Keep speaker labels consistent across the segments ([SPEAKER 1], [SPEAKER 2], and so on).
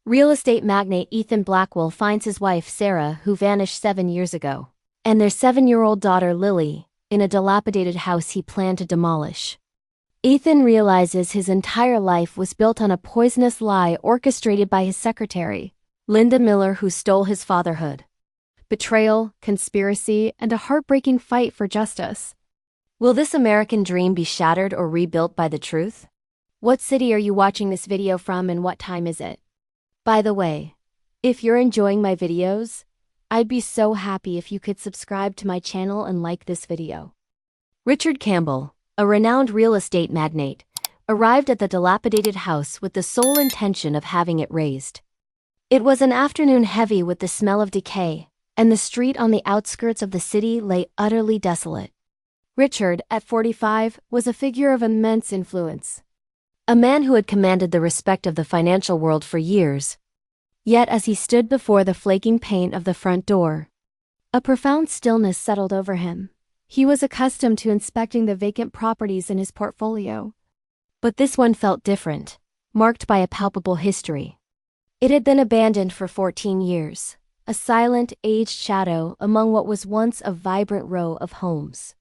[SPEAKER 1] Real estate magnate Ethan Blackwell finds his wife Sarah, who vanished 7 years ago, and their 7-year-old daughter Lily, in a dilapidated house he planned to demolish. Ethan realizes his entire life was built on a poisonous lie orchestrated by his secretary, Linda Miller, who stole his fatherhood. Betrayal, conspiracy, and a heartbreaking fight for justice. Will this American dream be shattered or rebuilt by the truth? What city are you watching this video from and what time is it? By the way, if you're enjoying my videos, I'd be so happy if you could subscribe to my channel and like this video. Richard Campbell, a renowned real estate magnate, arrived at the dilapidated house with the sole intention of having it razed. It was an afternoon heavy with the smell of decay, and the street on the outskirts of the city lay utterly desolate. Richard, at 45, was a figure of immense influence. A man who had commanded the respect of the financial world for years. Yet as he stood before the flaking paint of the front door, a profound stillness settled over him. He was accustomed to inspecting the vacant properties in his portfolio. But this one felt different, marked by a palpable history. It had been abandoned for 14 years, a silent, aged shadow among what was once a vibrant row of homes.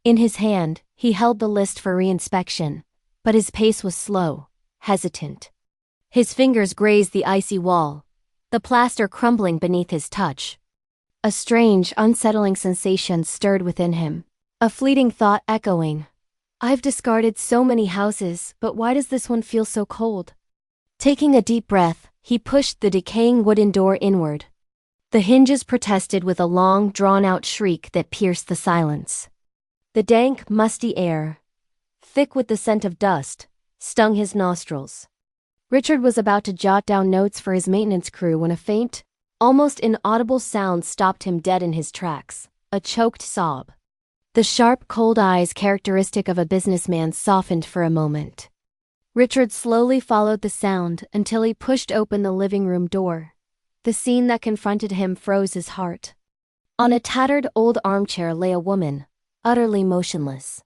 [SPEAKER 1] In his hand, he held the list for reinspection, but his pace was slow, hesitant. His fingers grazed the icy wall, the plaster crumbling beneath his touch. A strange, unsettling sensation stirred within him, a fleeting thought echoing, "I've discarded so many houses, but why does this one feel so cold?" Taking a deep breath, he pushed the decaying wooden door inward. The hinges protested with a long, drawn-out shriek that pierced the silence. The dank, musty air, thick with the scent of dust, stung his nostrils. Richard was about to jot down notes for his maintenance crew when a faint, almost inaudible sound stopped him dead in his tracks, a choked sob. The sharp, cold eyes characteristic of a businessman softened for a moment. Richard slowly followed the sound until he pushed open the living room door. The scene that confronted him froze his heart. On a tattered old armchair lay a woman, utterly motionless.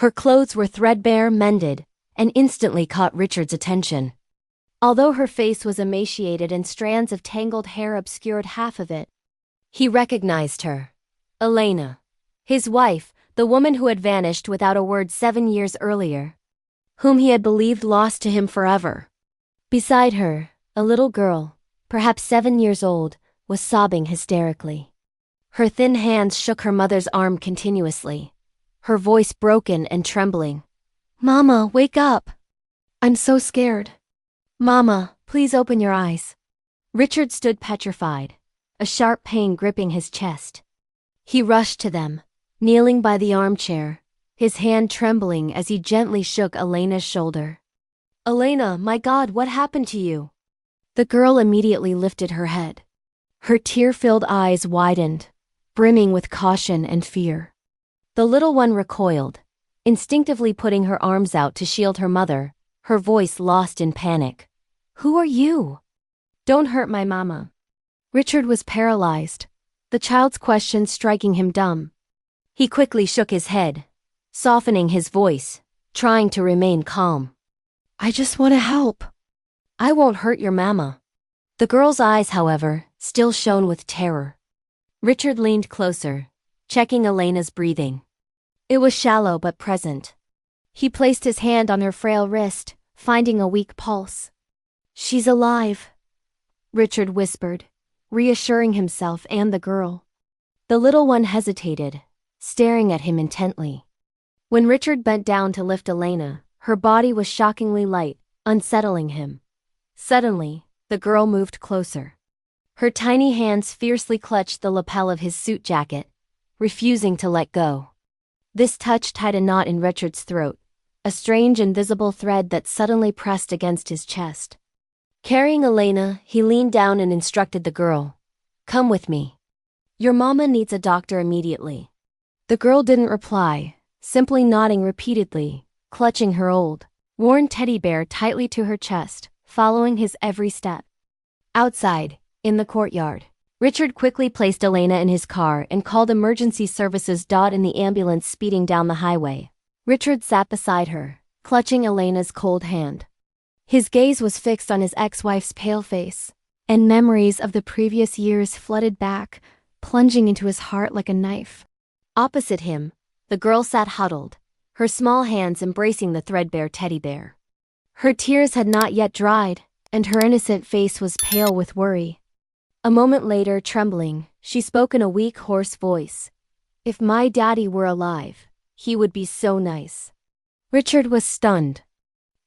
[SPEAKER 1] Her clothes were threadbare, mended, and instantly caught Richard's attention. Although her face was emaciated and strands of tangled hair obscured half of it, he recognized her. Elena, his wife, the woman who had vanished without a word 7 years earlier, whom he had believed lost to him forever. Beside her, a little girl, perhaps 7 years old, was sobbing hysterically. Her thin hands shook her mother's arm continuously, her voice broken and trembling. "Mama, wake up! I'm so scared. Mama, please open your eyes." Richard stood petrified, a sharp pain gripping his chest. He rushed to them, kneeling by the armchair, his hand trembling as he gently shook Elena's shoulder. "Elena, my God, what happened to you?" The girl immediately lifted her head. Her tear-filled eyes widened, brimming with caution and fear. The little one recoiled, instinctively putting her arms out to shield her mother, her voice lost in panic. "Who are you?" "Don't hurt my mama." Richard was paralyzed, the child's question striking him dumb. He quickly shook his head, softening his voice, trying to remain calm. "I just want to help. I won't hurt your mama." The girl's eyes, however, still shone with terror. Richard leaned closer, checking Elena's breathing. It was shallow but present. He placed his hand on her frail wrist, finding a weak pulse. "She's alive," Richard whispered, reassuring himself and the girl. The little one hesitated, staring at him intently. When Richard bent down to lift Elena, her body was shockingly light, unsettling him. Suddenly, the girl moved closer. Her tiny hands fiercely clutched the lapel of his suit jacket, refusing to let go. This touch tied a knot in Richard's throat, a strange invisible thread that suddenly pressed against his chest. Carrying Elena, he leaned down and instructed the girl, "Come with me. Your mama needs a doctor immediately." The girl didn't reply, simply nodding repeatedly, clutching her old, worn teddy bear tightly to her chest, following his every step. Outside, in the courtyard, Richard quickly placed Elena in his car and called emergency services. In the ambulance speeding down the highway, Richard sat beside her, clutching Elena's cold hand. His gaze was fixed on his ex-wife's pale face, and memories of the previous years flooded back, plunging into his heart like a knife. Opposite him, the girl sat huddled, her small hands embracing the threadbare teddy bear. Her tears had not yet dried, and her innocent face was pale with worry. A moment later, trembling, she spoke in a weak, hoarse voice. "If my daddy were alive, he would be so nice." Richard was stunned.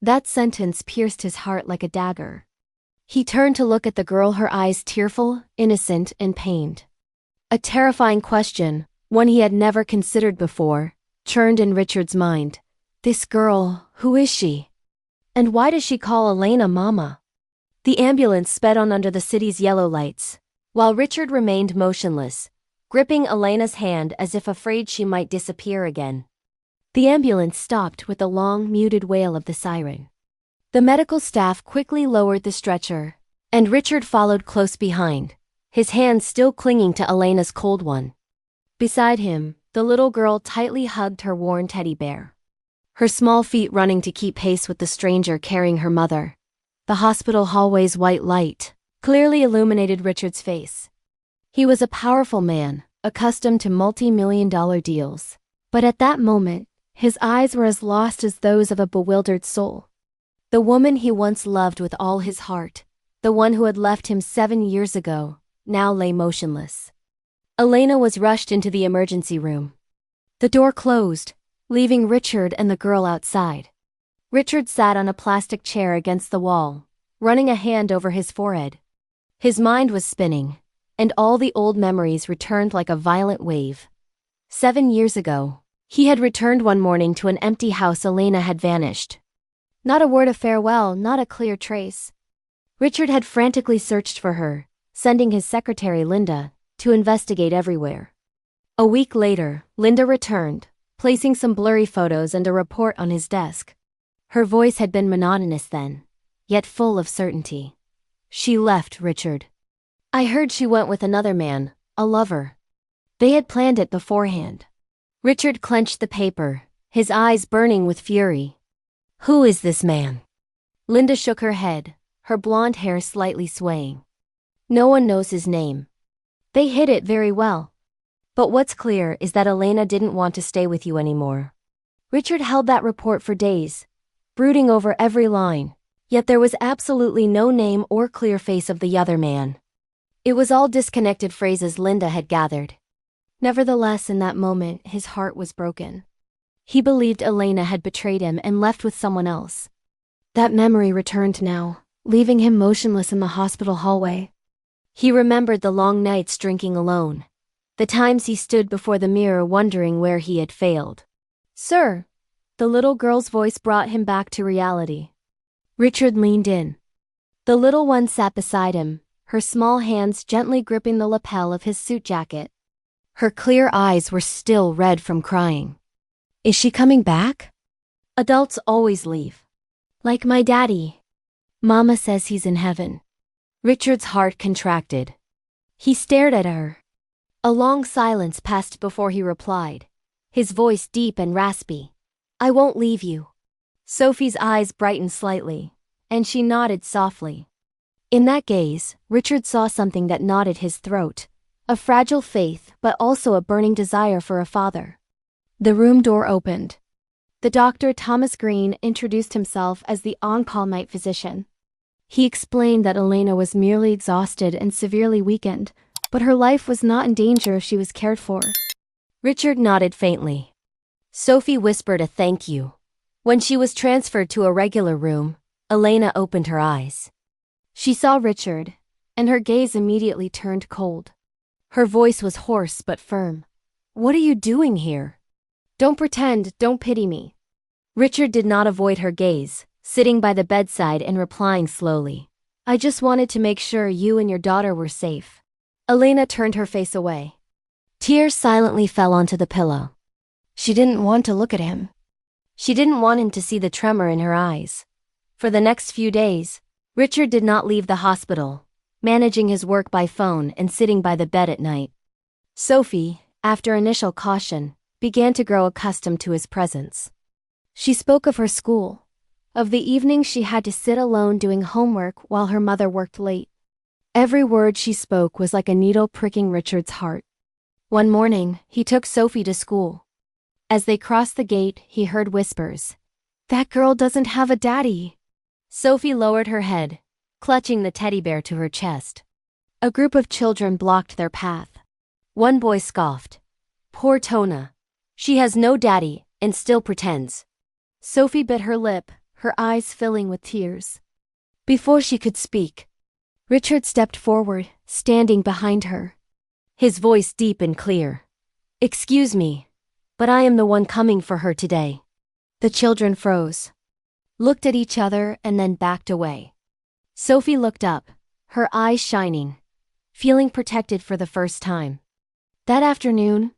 [SPEAKER 1] That sentence pierced his heart like a dagger. He turned to look at the girl, her eyes tearful, innocent, and pained. A terrifying question, one he had never considered before, churned in Richard's mind. This girl, who is she? And why does she call Elena Mama? The ambulance sped on under the city's yellow lights, while Richard remained motionless, gripping Elena's hand as if afraid she might disappear again. The ambulance stopped with the long, muted wail of the siren. The medical staff quickly lowered the stretcher, and Richard followed close behind, his hands still clinging to Elena's cold one. Beside him, the little girl tightly hugged her worn teddy bear, her small feet running to keep pace with the stranger carrying her mother. The hospital hallway's white light clearly illuminated Richard's face. He was a powerful man, accustomed to multi-million-dollar deals. But at that moment, his eyes were as lost as those of a bewildered soul. The woman he once loved with all his heart, the one who had left him 7 years ago, now lay motionless. Elena was rushed into the emergency room. The door closed, leaving Richard and the girl outside. Richard sat on a plastic chair against the wall, running a hand over his forehead. His mind was spinning, and all the old memories returned like a violent wave. 7 years ago, he had returned one morning to an empty house. Elena had vanished. Not a word of farewell, not a clear trace. Richard had frantically searched for her, sending his secretary Linda to investigate everywhere. A week later, Linda returned, placing some blurry photos and a report on his desk. Her voice had been monotonous then, yet full of certainty. She left Richard. "I heard she went with another man, a lover. They had planned it beforehand." Richard clenched the paper, his eyes burning with fury. "Who is this man?" Linda shook her head, her blonde hair slightly swaying. "No one knows his name. They hid it very well. But what's clear is that Elena didn't want to stay with you anymore." Richard held that report for days, brooding over every line, yet there was absolutely no name or clear face of the other man. It was all disconnected phrases Linda had gathered. Nevertheless, in that moment, his heart was broken. He believed Elena had betrayed him and left with someone else. That memory returned now, leaving him motionless in the hospital hallway. He remembered the long nights drinking alone, the times he stood before the mirror wondering where he had failed. "Sir," the little girl's voice brought him back to reality. Richard leaned in. The little one sat beside him, her small hands gently gripping the lapel of his suit jacket. Her clear eyes were still red from crying. "Is she coming back?" "Adults always leave. Like my daddy. Mama says he's in heaven." Richard's heart contracted. He stared at her. A long silence passed before he replied, his voice deep and raspy. "I won't leave you." Sophie's eyes brightened slightly, and she nodded softly. In that gaze, Richard saw something that knotted his throat, a fragile faith but also a burning desire for a father. The room door opened. The doctor, Thomas Green, introduced himself as the on-call night physician. He explained that Elena was merely exhausted and severely weakened, but her life was not in danger if she was cared for. Richard nodded faintly. Sophie whispered a thank you. When she was transferred to a regular room, Elena opened her eyes. She saw Richard, and her gaze immediately turned cold. Her voice was hoarse but firm. "What are you doing here? Don't pretend, don't pity me." Richard did not avoid her gaze, sitting by the bedside and replying slowly. "I just wanted to make sure you and your daughter were safe." Elena turned her face away. Tears silently fell onto the pillow. She didn't want to look at him. She didn't want him to see the tremor in her eyes. For the next few days, Richard did not leave the hospital, managing his work by phone and sitting by the bed at night. Sophie, after initial caution, began to grow accustomed to his presence. She spoke of her school, Of the evenings she had to sit alone doing homework while her mother worked late. Every word she spoke was like a needle pricking Richard's heart. One morning, he took Sophie to school. As they crossed the gate, he heard whispers. "That girl doesn't have a daddy." Sophie lowered her head, clutching the teddy bear to her chest. A group of children blocked their path. One boy scoffed. "Poor Tona. She has no daddy, and still pretends." Sophie bit her lip, her eyes filling with tears. Before she could speak, Richard stepped forward, standing behind her. His voice deep and clear. "Excuse me, but I am the one coming for her today." The children froze, looked at each other, and then backed away. Sophie looked up, her eyes shining, feeling protected for the first time. That afternoon,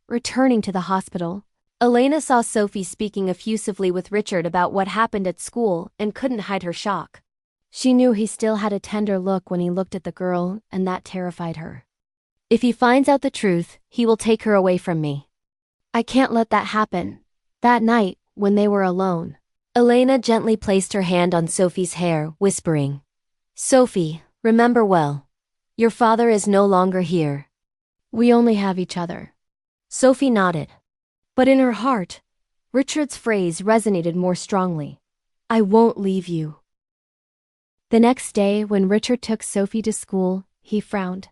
[SPEAKER 1] returning to the hospital, Elena saw Sophie speaking effusively with Richard about what happened at school and couldn't hide her shock. She knew he still had a tender look when he looked at the girl, and that terrified her. "If he finds out the truth, he will take her away from me. I can't let that happen." That night, when they were alone, Elena gently placed her hand on Sophie's hair, whispering, "Sophie, remember well. Your father is no longer here. We only have each other." Sophie nodded. But in her heart, Richard's phrase resonated more strongly. "I won't leave you." The next day, when Richard took Sophie to school, he frowned.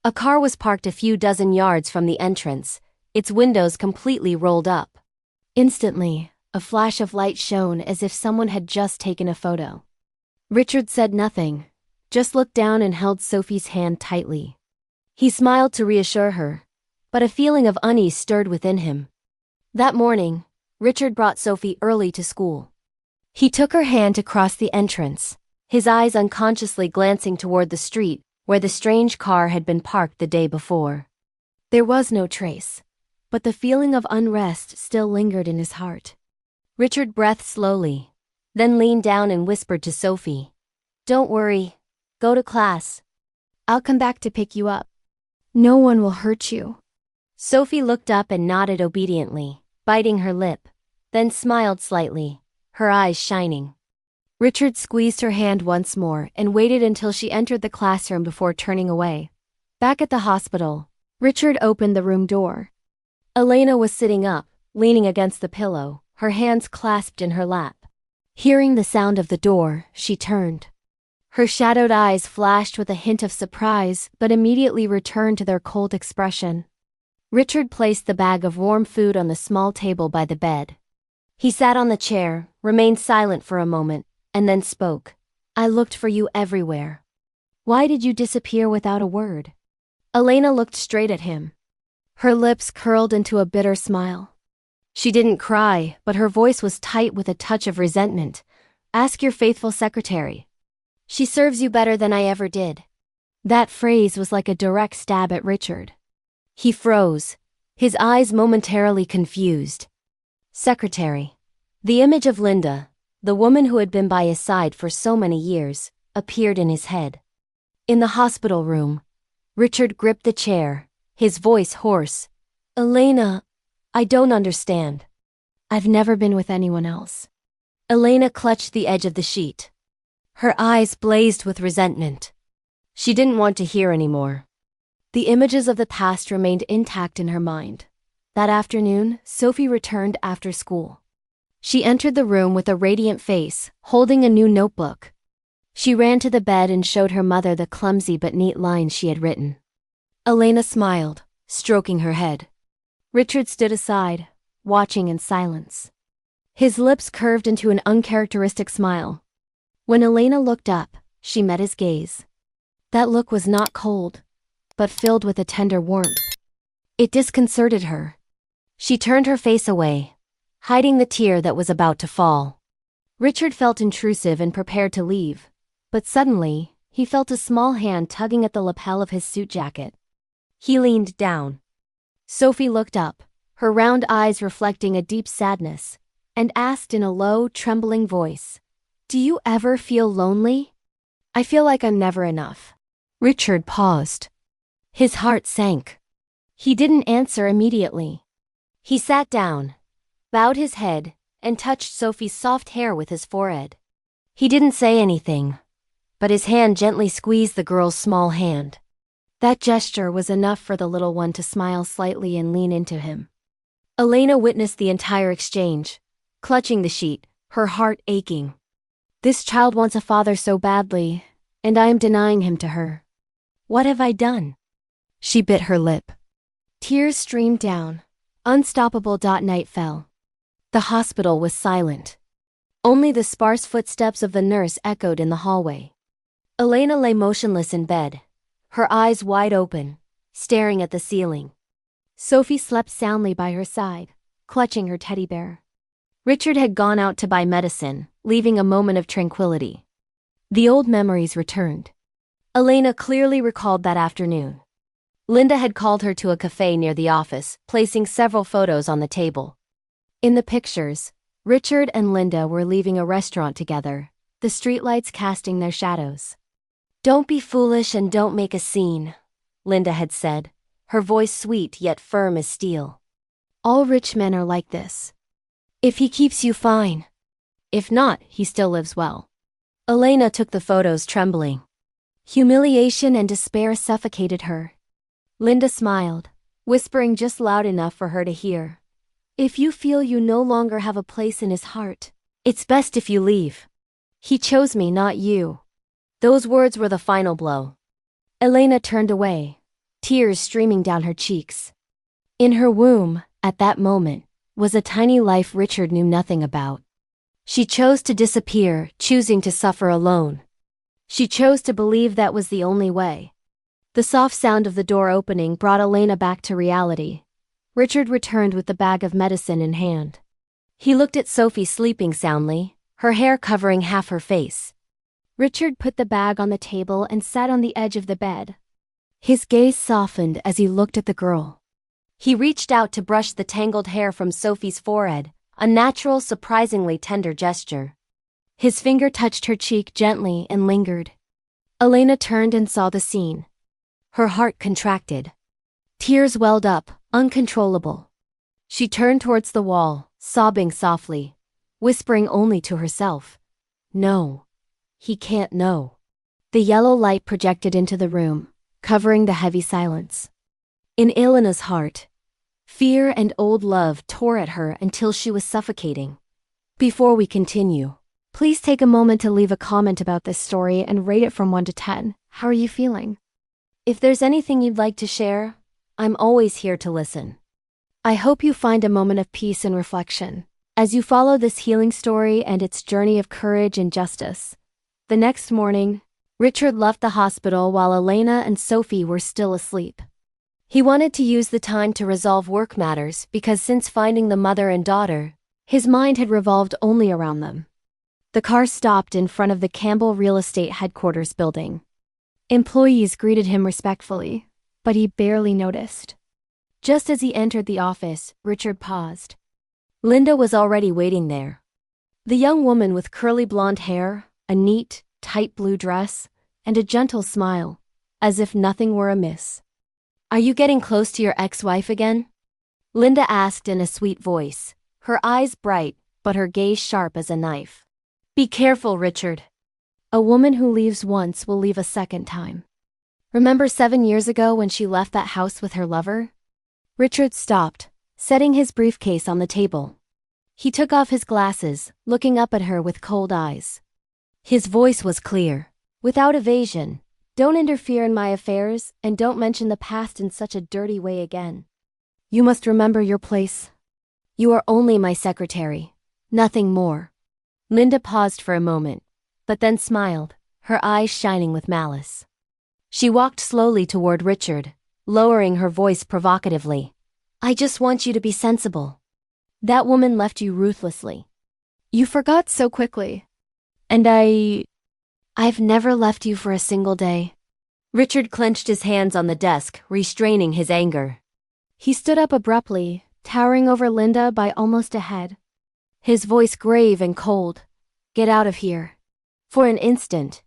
[SPEAKER 1] A car was parked a few dozen yards from the entrance, its windows completely rolled up. Instantly, a flash of light shone as if someone had just taken a photo. Richard said nothing, just looked down and held Sophie's hand tightly. He smiled to reassure her, but a feeling of unease stirred within him. That morning, Richard brought Sophie early to school. He took her hand to cross the entrance, his eyes unconsciously glancing toward the street where the strange car had been parked the day before. There was no trace, but the feeling of unrest still lingered in his heart. Richard breathed slowly, then leaned down and whispered to Sophie, "Don't worry, go to class. I'll come back to pick you up. No one will hurt you." Sophie looked up and nodded obediently, biting her lip, then smiled slightly, her eyes shining. Richard squeezed her hand once more and waited until she entered the classroom before turning away. Back at the hospital, Richard opened the room door. Elena was sitting up, leaning against the pillow, her hands clasped in her lap. Hearing the sound of the door, she turned. Her shadowed eyes flashed with a hint of surprise, but immediately returned to their cold expression. Richard placed the bag of warm food on the small table by the bed. He sat on the chair, remained silent for a moment, and then spoke. "I looked for you everywhere. Why did you disappear without a word?" Elena looked straight at him. Her lips curled into a bitter smile. She didn't cry, but her voice was tight with a touch of resentment. "Ask your faithful secretary. She serves you better than I ever did." That phrase was like a direct stab at Richard. He froze, his eyes momentarily confused. Secretary. The image of Linda, the woman who had been by his side for so many years, appeared in his head. In the hospital room, Richard gripped the chair, his voice hoarse. "Elena, I don't understand. I've never been with anyone else." Elena clutched the edge of the sheet. Her eyes blazed with resentment. She didn't want to hear anymore. The images of the past remained intact in her mind. That afternoon, Sophie returned after school. She entered the room with a radiant face, holding a new notebook. She ran to the bed and showed her mother the clumsy but neat lines she had written. Elena smiled, stroking her head. Richard stood aside, watching in silence. His lips curved into an uncharacteristic smile. When Elena looked up, she met his gaze. That look was not cold, but filled with a tender warmth. It disconcerted her. She turned her face away, hiding the tear that was about to fall. Richard felt intrusive and prepared to leave, but suddenly, he felt a small hand tugging at the lapel of his suit jacket. He leaned down. Sophie looked up, her round eyes reflecting a deep sadness, and asked in a low, trembling voice, "Do you ever feel lonely?" "I feel like I'm never enough." Richard paused. His heart sank. He didn't answer immediately. He sat down, bowed his head, and touched Sophie's soft hair with his forehead. He didn't say anything, but his hand gently squeezed the girl's small hand. That gesture was enough for the little one to smile slightly and lean into him. Elena witnessed the entire exchange, clutching the sheet, her heart aching. This child wants a father so badly, and I am denying him to her. What have I done? She bit her lip. Tears streamed down. Unstoppable. Night fell. The hospital was silent. Only the sparse footsteps of the nurse echoed in the hallway. Elena lay motionless in bed, her eyes wide open, staring at the ceiling. Sophie slept soundly by her side, clutching her teddy bear. Richard had gone out to buy medicine, leaving a moment of tranquility. The old memories returned. Elena clearly recalled that afternoon. Linda had called her to a cafe near the office, placing several photos on the table. In the pictures, Richard and Linda were leaving a restaurant together, the streetlights casting their shadows. "Don't be foolish and don't make a scene," Linda had said, her voice sweet yet firm as steel. "All rich men are like this. If he keeps you, fine. If not, he still lives well." Elena took the photos trembling. Humiliation and despair suffocated her. Linda smiled, whispering just loud enough for her to hear. "If you feel you no longer have a place in his heart, it's best if you leave. He chose me, not you." Those words were the final blow. Elena turned away, tears streaming down her cheeks. In her womb, at that moment, was a tiny life Richard knew nothing about. She chose to disappear, choosing to suffer alone. She chose to believe that was the only way. The soft sound of the door opening brought Elena back to reality. Richard returned with the bag of medicine in hand. He looked at Sophie sleeping soundly, her hair covering half her face. Richard put the bag on the table and sat on the edge of the bed. His gaze softened as he looked at the girl. He reached out to brush the tangled hair from Sophie's forehead, a natural, surprisingly tender gesture. His finger touched her cheek gently and lingered. Elena turned and saw the scene. Her heart contracted. Tears welled up, uncontrollable. She turned towards the wall, sobbing softly, whispering only to herself, "No. He can't know." The yellow light projected into the room, covering the heavy silence. In Elena's heart, fear and old love tore at her until she was suffocating. Before we continue, please take a moment to leave a comment about this story and rate it from 1 to 10. How are you feeling? If there's anything you'd like to share, I'm always here to listen. I hope you find a moment of peace and reflection as you follow this healing story and its journey of courage and justice. The next morning, Richard left the hospital while Elena and Sophie were still asleep. He wanted to use the time to resolve work matters because since finding the mother and daughter, his mind had revolved only around them. The car stopped in front of the Campbell real estate headquarters building. Employees greeted him respectfully, but he barely noticed. Just as he entered the office, Richard paused. Linda was already waiting there. The young woman with curly blonde hair, a neat, tight blue dress, and a gentle smile, as if nothing were amiss. "Are you getting close to your ex-wife again?" Linda asked in a sweet voice, her eyes bright, but her gaze sharp as a knife. "Be careful, Richard. A woman who leaves once will leave a second time. Remember 7 years ago when she left that house with her lover?" Richard stopped, setting his briefcase on the table. He took off his glasses, looking up at her with cold eyes. His voice was clear, without evasion. "Don't interfere in my affairs, and don't mention the past in such a dirty way again. You must remember your place. You are only my secretary, nothing more." Linda paused for a moment, but then smiled, her eyes shining with malice. She walked slowly toward Richard, lowering her voice provocatively. "I just want you to be sensible. That woman left you ruthlessly. You forgot so quickly. And I've never left you for a single day." Richard clenched his hands on the desk, restraining his anger. He stood up abruptly, towering over Linda by almost a head. His voice grave and cold. "Get out of here." For an instant,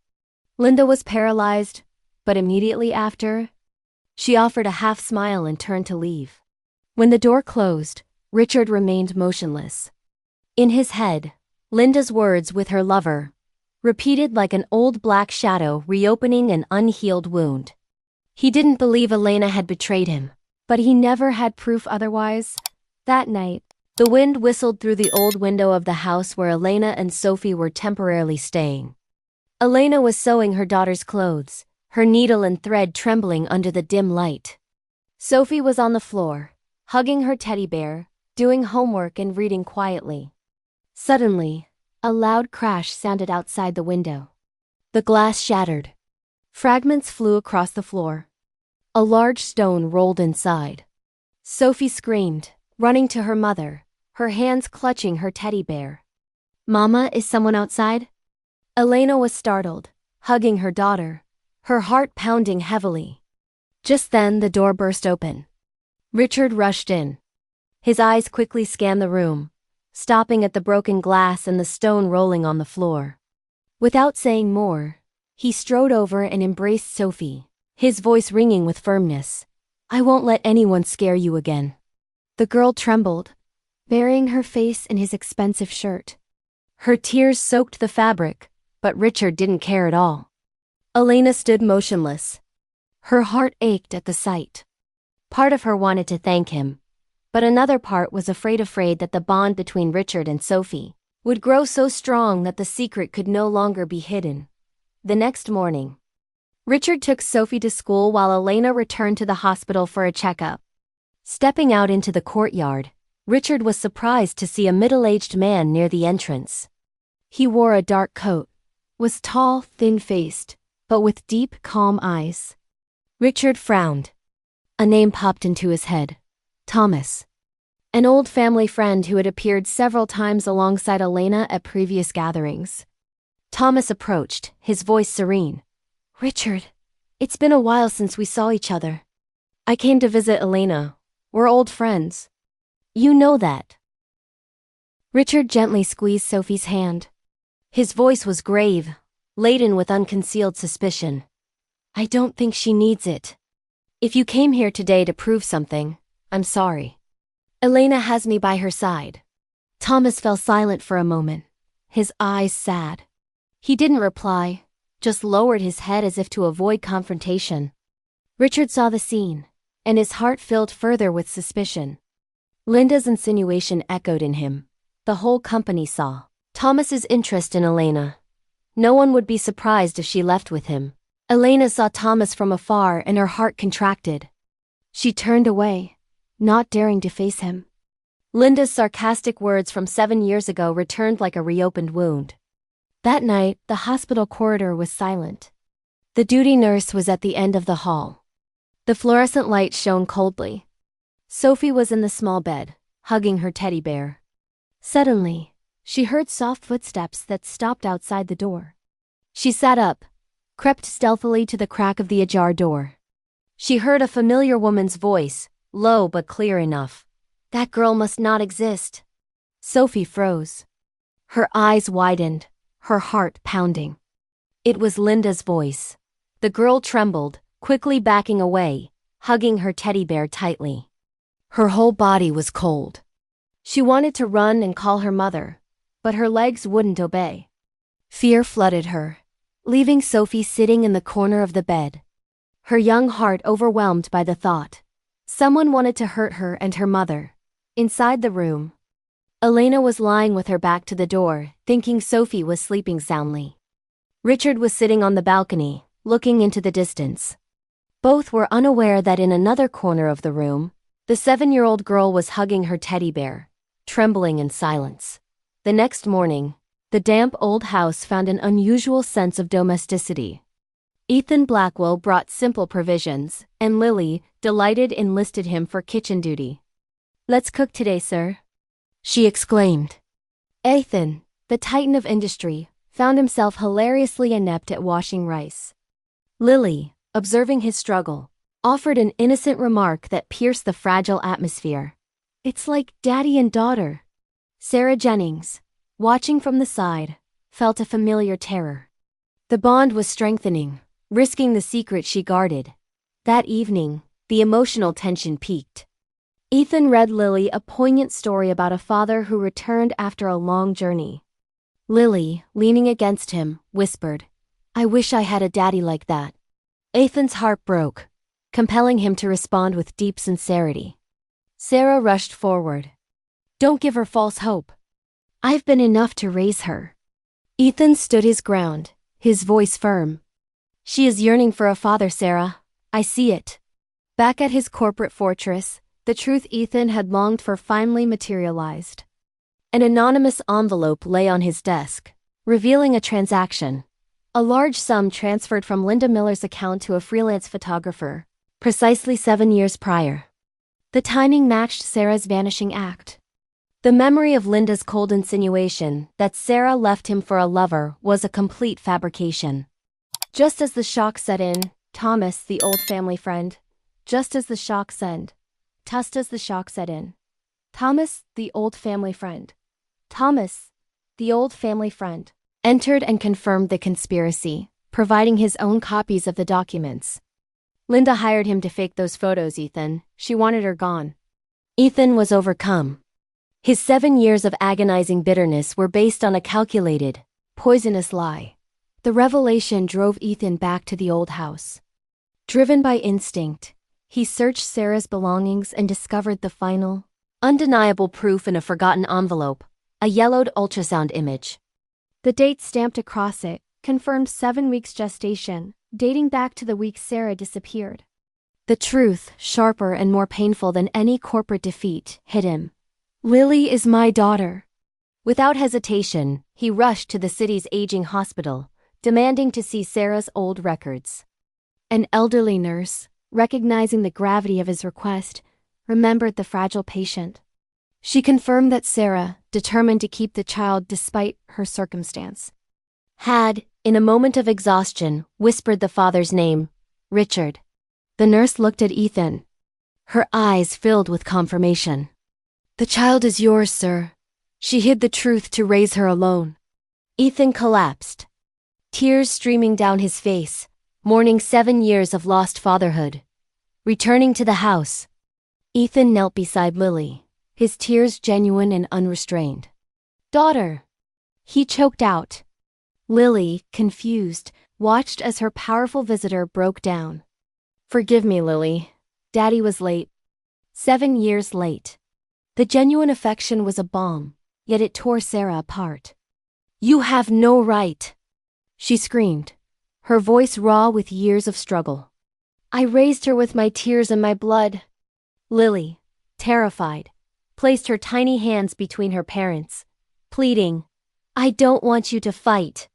[SPEAKER 1] Linda was paralyzed, but immediately after, she offered a half smile and turned to leave. When the door closed, Richard remained motionless. In his head, Linda's words with her lover, repeated like an old black shadow reopening an unhealed wound. He didn't believe Elena had betrayed him, but he never had proof otherwise. That night, the wind whistled through the old window of the house where Elena and Sophie were temporarily staying. Elena was sewing her daughter's clothes, her needle and thread trembling under the dim light. Sophie was on the floor, hugging her teddy bear, doing homework and reading quietly. Suddenly, a loud crash sounded outside the window. The glass shattered. Fragments flew across the floor. A large stone rolled inside. Sophie screamed, running to her mother, her hands clutching her teddy bear. "Mama, is someone outside?" Elena was startled, hugging her daughter, her heart pounding heavily. Just then the door burst open. Richard rushed in. His eyes quickly scanned the room, stopping at the broken glass and the stone rolling on the floor. Without saying more, he strode over and embraced Sophie, his voice ringing with firmness. "I won't let anyone scare you again." The girl trembled, burying her face in his expensive shirt. Her tears soaked the fabric, but Richard didn't care at all. Elena stood motionless. Her heart ached at the sight. Part of her wanted to thank him, but another part was afraid that the bond between Richard and Sophie would grow so strong that the secret could no longer be hidden. The next morning, Richard took Sophie to school while Elena returned to the hospital for a checkup. Stepping out into the courtyard, Richard was surprised to see a middle-aged man near the entrance. He wore a dark coat, was tall, thin-faced, but with deep, calm eyes. Richard frowned. A name popped into his head. Thomas. An old family friend who had appeared several times alongside Elena at previous gatherings. Thomas approached, his voice serene. "Richard, it's been a while since we saw each other. I came to visit Elena. We're old friends. You know that." Richard gently squeezed Sophie's hand. His voice was grave, laden with unconcealed suspicion. "I don't think she needs it. If you came here today to prove something, I'm sorry. Elena has me by her side." Thomas fell silent for a moment, his eyes sad. He didn't reply, just lowered his head as if to avoid confrontation. Richard saw the scene, and his heart filled further with suspicion. Linda's insinuation echoed in him. The whole company saw Thomas's interest in Elena. No one would be surprised if she left with him. Elena saw Thomas from afar and her heart contracted. She turned away, not daring to face him. Linda's sarcastic words from 7 years ago returned like a reopened wound. That night, the hospital corridor was silent. The duty nurse was at the end of the hall. The fluorescent light shone coldly. Sophie was in the small bed, hugging her teddy bear. Suddenly, she heard soft footsteps that stopped outside the door. She sat up, crept stealthily to the crack of the ajar door. She heard a familiar woman's voice, low but clear enough. "That girl must not exist." Sophie froze. Her eyes widened, her heart pounding. It was Linda's voice. The girl trembled, quickly backing away, hugging her teddy bear tightly. Her whole body was cold. She wanted to run and call her mother, but her legs wouldn't obey. Fear flooded her, leaving Sophie sitting in the corner of the bed, her young heart overwhelmed by the thought. Someone wanted to hurt her and her mother. Inside the room, Elena was lying with her back to the door, thinking Sophie was sleeping soundly. Richard was sitting on the balcony, looking into the distance. Both were unaware that in another corner of the room, the 7-year-old girl was hugging her teddy bear, trembling in silence. The next morning, the damp old house found an unusual sense of domesticity. Ethan Blackwell brought simple provisions, and Lily, delighted, enlisted him for kitchen duty. "Let's cook today, sir," she exclaimed. Ethan, the titan of industry, found himself hilariously inept at washing rice. Lily, observing his struggle, offered an innocent remark that pierced the fragile atmosphere. "It's like daddy and daughter." Sarah Jennings, watching from the side, felt a familiar terror. The bond was strengthening, risking the secret she guarded. That evening, the emotional tension peaked. Ethan read Lily a poignant story about a father who returned after a long journey. Lily, leaning against him, whispered, "I wish I had a daddy like that." Ethan's heart broke, compelling him to respond with deep sincerity. Sarah rushed forward. "Don't give her false hope. I've been enough to raise her." Ethan stood his ground, his voice firm. "She is yearning for a father, Sarah. I see it." Back at his corporate fortress, the truth Ethan had longed for finally materialized. An anonymous envelope lay on his desk, revealing a transaction. A large sum transferred from Linda Miller's account to a freelance photographer, precisely 7 years prior. The timing matched Sarah's vanishing act. The memory of Linda's cold insinuation that Sarah left him for a lover was a complete fabrication. Just as the shock set in, Thomas, the old family friend, just as the shock set in. Thomas, the old family friend. Thomas, the old family friend, entered and confirmed the conspiracy, providing his own copies of the documents. "Linda hired him to fake those photos, Ethan. She wanted her gone." Ethan was overcome. His 7 years of agonizing bitterness were based on a calculated, poisonous lie. The revelation drove Ethan back to the old house. Driven by instinct, he searched Sarah's belongings and discovered the final, undeniable proof in a forgotten envelope, a yellowed ultrasound image. The date stamped across it confirmed 7 weeks gestation, dating back to the week Sarah disappeared. The truth, sharper and more painful than any corporate defeat, hit him. "Lily is my daughter." Without hesitation, he rushed to the city's aging hospital, demanding to see Sarah's old records. An elderly nurse, recognizing the gravity of his request, remembered the fragile patient. She confirmed that Sarah, determined to keep the child despite her circumstance, had, in a moment of exhaustion, whispered the father's name, Richard. The nurse looked at Ethan, her eyes filled with confirmation. "The child is yours, sir. She hid the truth to raise her alone." Ethan collapsed, tears streaming down his face, mourning 7 years of lost fatherhood. Returning to the house, Ethan knelt beside Lily, his tears genuine and unrestrained. "Daughter," he choked out. Lily, confused, watched as her powerful visitor broke down. "Forgive me, Lily. Daddy was late." 7 years late. The genuine affection was a balm, yet it tore Sarah apart. "You have no right," she screamed, her voice raw with years of struggle. "I raised her with my tears and my blood." Lily, terrified, placed her tiny hands between her parents, pleading, "I don't want you to fight.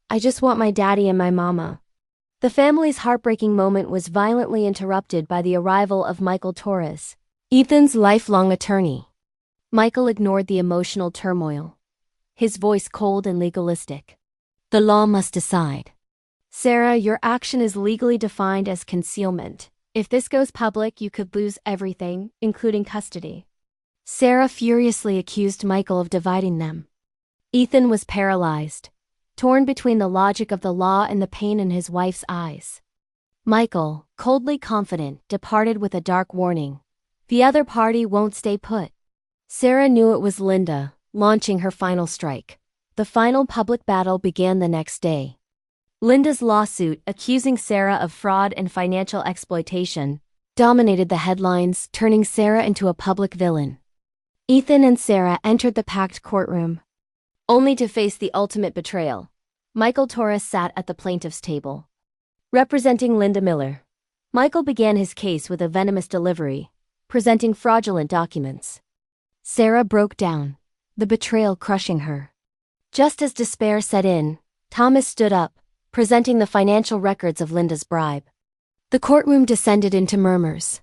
[SPEAKER 1] I just want my daddy and my mama." The family's heartbreaking moment was violently interrupted by the arrival of Michael Torres, Ethan's lifelong attorney. Michael ignored the emotional turmoil, his voice cold and legalistic. "The law must decide. Sarah, your action is legally defined as concealment. If this goes public, you could lose everything, including custody." Sarah furiously accused Michael of dividing them. Ethan was paralyzed, torn between the logic of the law and the pain in his wife's eyes. Michael, coldly confident, departed with a dark warning. "The other party won't stay put." Sarah knew it was Linda, launching her final strike. The final public battle began the next day. Linda's lawsuit, accusing Sarah of fraud and financial exploitation, dominated the headlines, turning Sarah into a public villain. Ethan and Sarah entered the packed courtroom, only to face the ultimate betrayal. Michael Torres sat at the plaintiff's table. Representing Linda Miller, Michael began his case with a venomous delivery, presenting fraudulent documents. Sarah broke down, the betrayal crushing her. Just as despair set in, Thomas stood up, presenting the financial records of Linda's bribe. The courtroom descended into murmurs.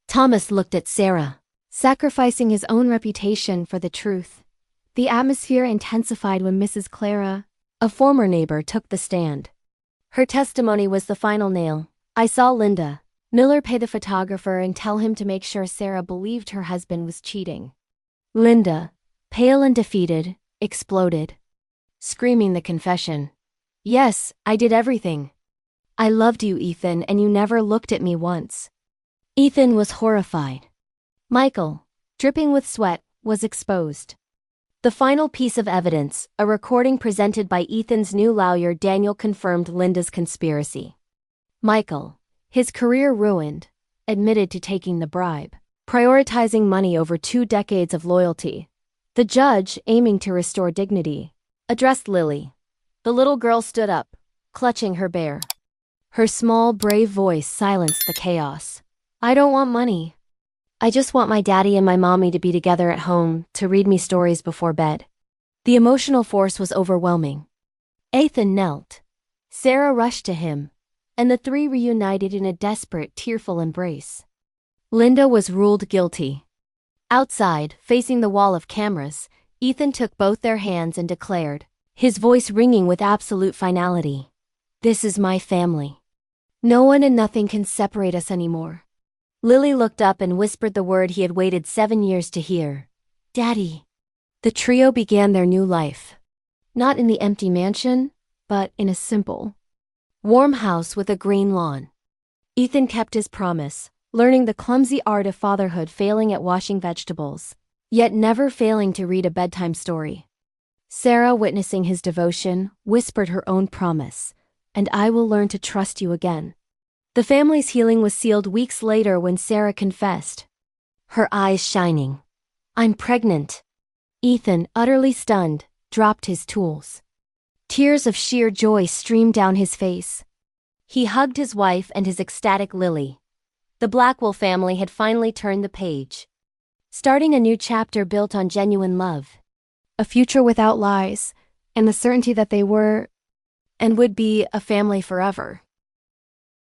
[SPEAKER 1] Thomas looked at Sarah, sacrificing his own reputation for the truth. The atmosphere intensified when Mrs. Clara, a former neighbor, took the stand. Her testimony was the final nail. "I saw Linda Miller pay the photographer and tell him to make sure Sarah believed her husband was cheating." Linda, pale and defeated, exploded, screaming the confession. "Yes, I did everything. I loved you, Ethan, and you never looked at me once." Ethan was horrified. Michael, dripping with sweat, was exposed. The final piece of evidence, a recording presented by Ethan's new lawyer Daniel, confirmed Linda's conspiracy. Michael, his career ruined, admitted to taking the bribe, prioritizing money over 2 decades of loyalty. The judge, aiming to restore dignity, addressed Lily. The little girl stood up, clutching her bear. Her small, brave voice silenced the chaos. I don't want money. I just want my daddy and my mommy to be together at home, to read me stories before bed. The emotional force was overwhelming. Ethan knelt. Sarah rushed to him, and the three reunited in a desperate, tearful embrace. Linda was ruled guilty. Outside, facing the wall of cameras, Ethan took both their hands and declared, his voice ringing with absolute finality. This is my family. No one and nothing can separate us anymore. Lily looked up and whispered the word he had waited 7 years to hear. Daddy. The trio began their new life. Not in the empty mansion, but in a simple, warm house with a green lawn. Ethan kept his promise, learning the clumsy art of fatherhood, failing at washing vegetables, yet never failing to read a bedtime story. Sarah, witnessing his devotion, whispered her own promise, and I will learn to trust you again. The family's healing was sealed weeks later when Sarah confessed, her eyes shining. I'm pregnant. Ethan, utterly stunned, dropped his tools. Tears of sheer joy streamed down his face. He hugged his wife and his ecstatic Lily. The Blackwell family had finally turned the page, starting a new chapter built on genuine love. A future without lies, and the certainty that they were, and would be, a family forever.